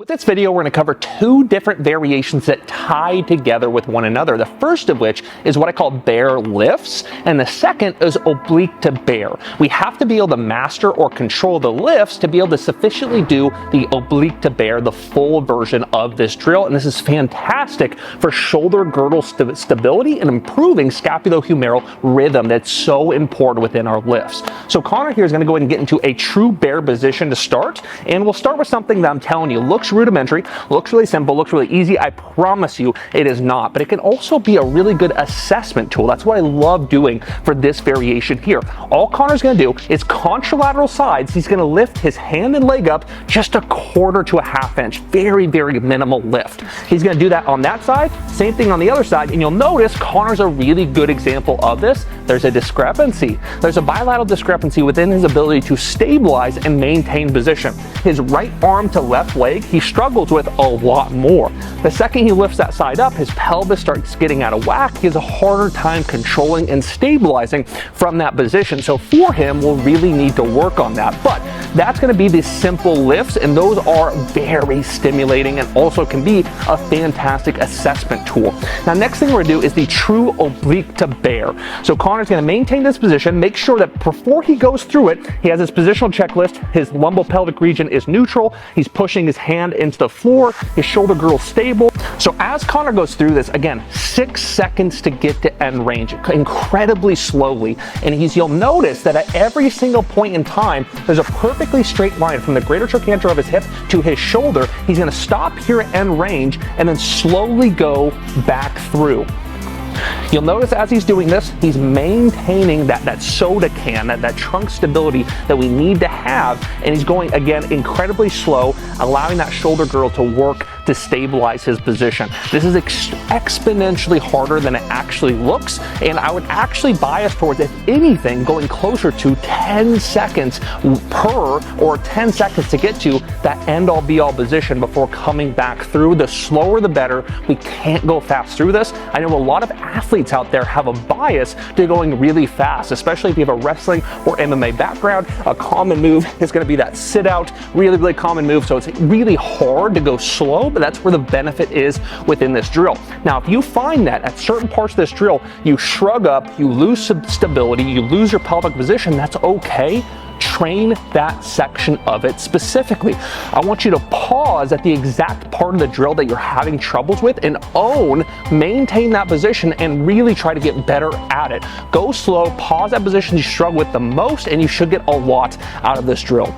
With this video, we're going to cover two different variations that tie together with one another. The first of which is what I call bear lifts, and the second is oblique to bear. We have to be able to master or control the lifts to be able to sufficiently do the oblique to bear, the full version of this drill, and this is fantastic for shoulder girdle stability and improving scapulohumeral rhythm that's so important within our lifts. So Connor here is going to go ahead and get into a true bear position to start, and we'll start with something that I'm telling you looks rudimentary, looks really simple, looks really easy. I promise you it is not, but it can also be a really good assessment tool. That's what I love doing for this variation here. All Connor's going to do is contralateral sides. He's going to lift his hand and leg up just a quarter to a half inch. Very, very minimal lift. He's going to do that on that side, same thing on the other side, and you'll notice Connor's a really good example of this. There's a discrepancy. There's a bilateral discrepancy within his ability to stabilize and maintain position. His right arm to left leg, he struggles with a lot more. The second he lifts that side up, his pelvis starts getting out of whack. He has a harder time controlling and stabilizing from that position. So for him, we'll really need to work on that. But that's going to be the simple lifts, and those are very stimulating and also can be a fantastic assessment tool. Now, next thing we're going to do is the true oblique to bear. So Connor's going to maintain this position, make sure that before he goes through it, he has his positional checklist. His lumbopelvic region is neutral. He's pushing his hand into the floor. His shoulder girdle stable. So as Connor goes through this, again, 6 seconds to get to end range, incredibly slowly. And you'll notice that at every single point in time, there's a perfectly straight line from the greater trochanter of his hip to his shoulder. He's going to stop here at end range and then slowly go back through. You'll notice as he's doing this, he's maintaining that soda can, that trunk stability that we need to have, and he's going, again, incredibly slow, allowing that shoulder girdle to work to stabilize his position. This is exponentially harder than it actually looks, and I would actually bias towards, if anything, going closer to 10 seconds per, or 10 seconds to get to that end-all be-all position before coming back through. The slower the better. We can't go fast through this. I know a lot of athletes out there have a bias to going really fast, especially if you have a wrestling or MMA background. A common move is going to be that sit out, really, really common move. So it's really hard to go slow, but that's where the benefit is within this drill. Now, if you find that at certain parts of this drill, you shrug up, you lose stability, you lose your pelvic position, that's okay. Train that section of it specifically. I want you to pause at the exact part of the drill that you're having troubles with and maintain that position and really try to get better at it. Go slow, pause that position you struggle with the most, and you should get a lot out of this drill.